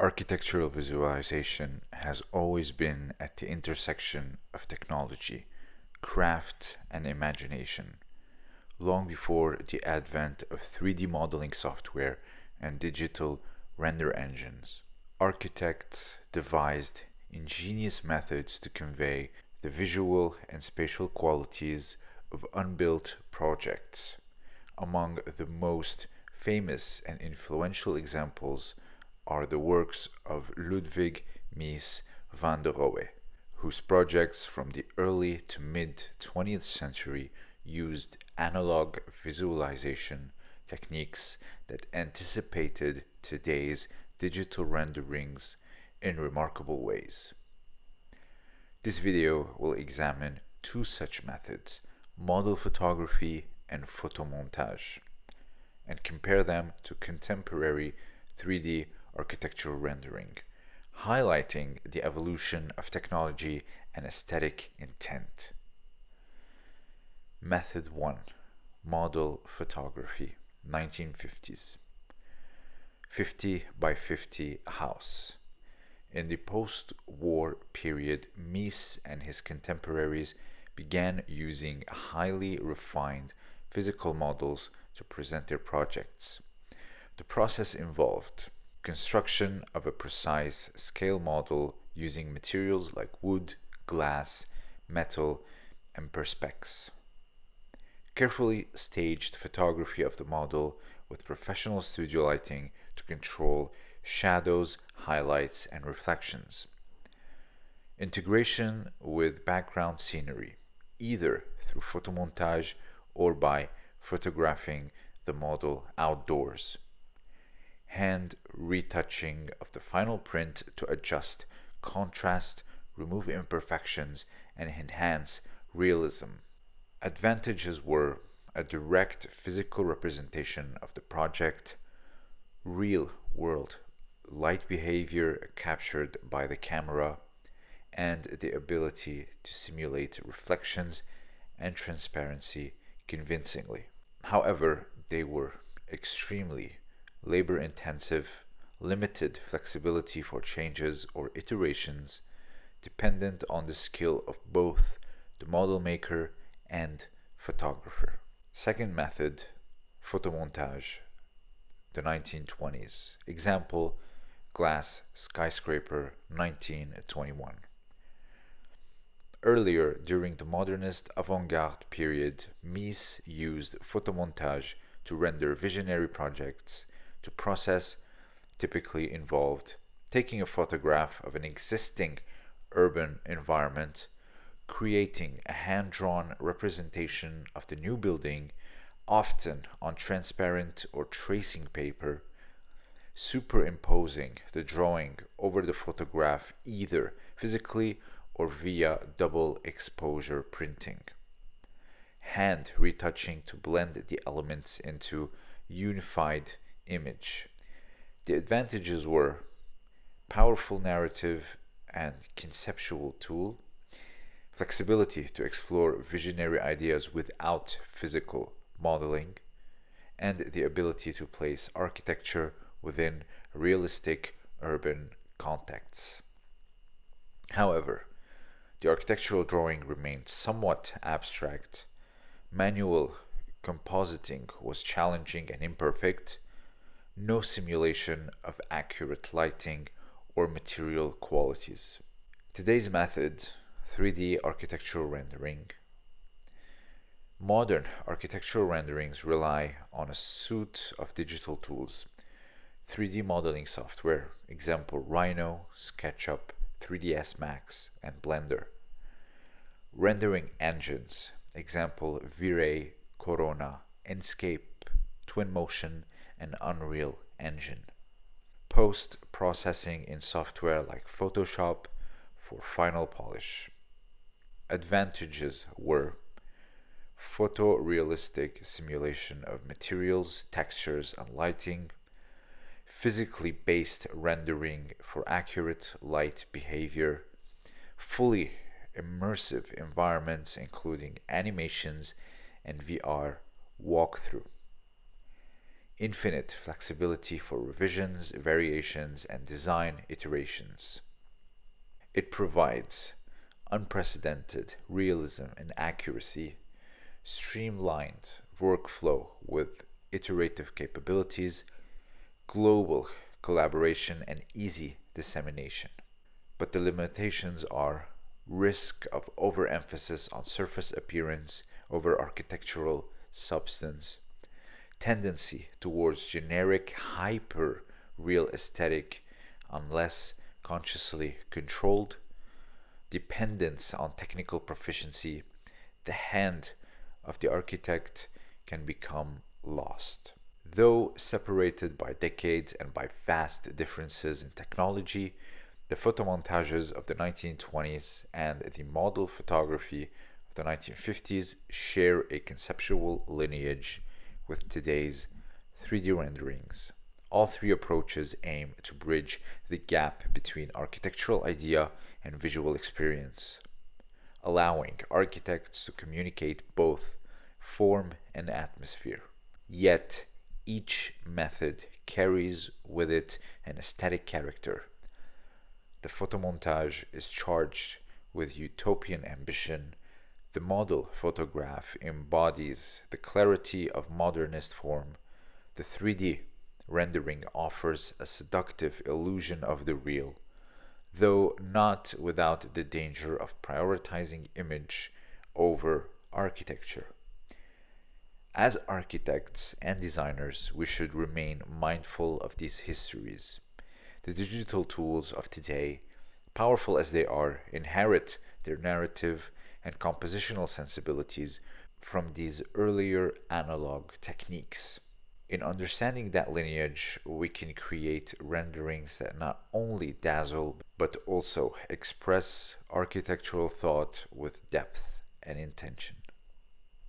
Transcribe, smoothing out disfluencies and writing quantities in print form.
Architectural visualization has always been at the intersection of technology, craft, and imagination, long before the advent of 3D modeling software and digital render engines. Architects devised ingenious methods to convey the visual and spatial qualities of unbuilt projects. Among the most famous and influential examples are the works of Ludwig Mies van der Rohe, whose projects from the early to mid 20th century used analog visualization techniques that anticipated today's digital renderings in remarkable ways. This video will examine two such methods, model photography and photomontage, and compare them to contemporary 3D architectural rendering, highlighting the evolution of technology and aesthetic intent. Method 1. Model photography, 1950s. 50 by 50 house. In the post-war period, Mies and his contemporaries began using highly refined physical models to present their projects. The process involved construction of a precise scale model using materials like wood, glass, metal, and perspex. Carefully staged photography of the model with professional studio lighting to control shadows, highlights, and reflections. Integration with background scenery, either through photomontage or by photographing the model outdoors. Hand retouching of the final print to adjust contrast, remove imperfections, and enhance realism. Advantages were a direct physical representation of the project, real-world light behavior captured by the camera, and the ability to simulate reflections and transparency convincingly. However, they were extremely labor-intensive, limited flexibility for changes or iterations, dependent on the skill of both the model maker and photographer. Second method, photomontage, the 1920s. Example, glass skyscraper, 1921. Earlier, during the modernist avant-garde period, Mies used photomontage to render visionary projects. To process typically involved taking a photograph of an existing urban environment, creating a hand-drawn representation of the new building, often on transparent or tracing paper, superimposing the drawing over the photograph either physically or via double exposure printing. Hand retouching to blend the elements into unified image. The advantages were powerful narrative and conceptual tool, flexibility to explore visionary ideas without physical modeling, and the ability to place architecture within realistic urban contexts. However, the architectural drawing remained somewhat abstract. Manual compositing was challenging and imperfect. No simulation of accurate lighting or material qualities. Today's method, 3D architectural rendering. Modern architectural renderings rely on a suite of digital tools. 3D modeling software, example Rhino, SketchUp, 3ds Max, and Blender. Rendering engines, example V-Ray, Corona, Enscape, Twinmotion, and Unreal Engine. Post-processing in software like Photoshop for final polish. Advantages were photorealistic simulation of materials, textures, and lighting, physically based rendering for accurate light behavior, fully immersive environments including animations and VR walkthrough. infinite flexibility for revisions, variations, and design iterations. It provides unprecedented realism and accuracy, streamlined workflow with iterative capabilities, global collaboration, and easy dissemination. But the limitations are risk of overemphasis on surface appearance over architectural substance, tendency towards generic hyper real aesthetic unless consciously controlled, dependence on technical proficiency, the hand of the architect can become lost. Though separated by decades and by vast differences in technology, the photomontages of the 1920s and the model photography of the 1950s share a conceptual lineage with today's 3D renderings. All three approaches aim to bridge the gap between architectural idea and visual experience, allowing architects to communicate both form and atmosphere. Yet, each method carries with it an aesthetic character. The photomontage is charged with utopian ambition. The model photograph embodies the clarity of modernist form. The 3D rendering offers a seductive illusion of the real, though not without the danger of prioritizing image over architecture. As architects and designers, we should remain mindful of these histories. The digital tools of today, powerful as they are, inherit their narrative and compositional sensibilities from these earlier analog techniques. In understanding that lineage, we can create renderings that not only dazzle but also express architectural thought with depth and intention.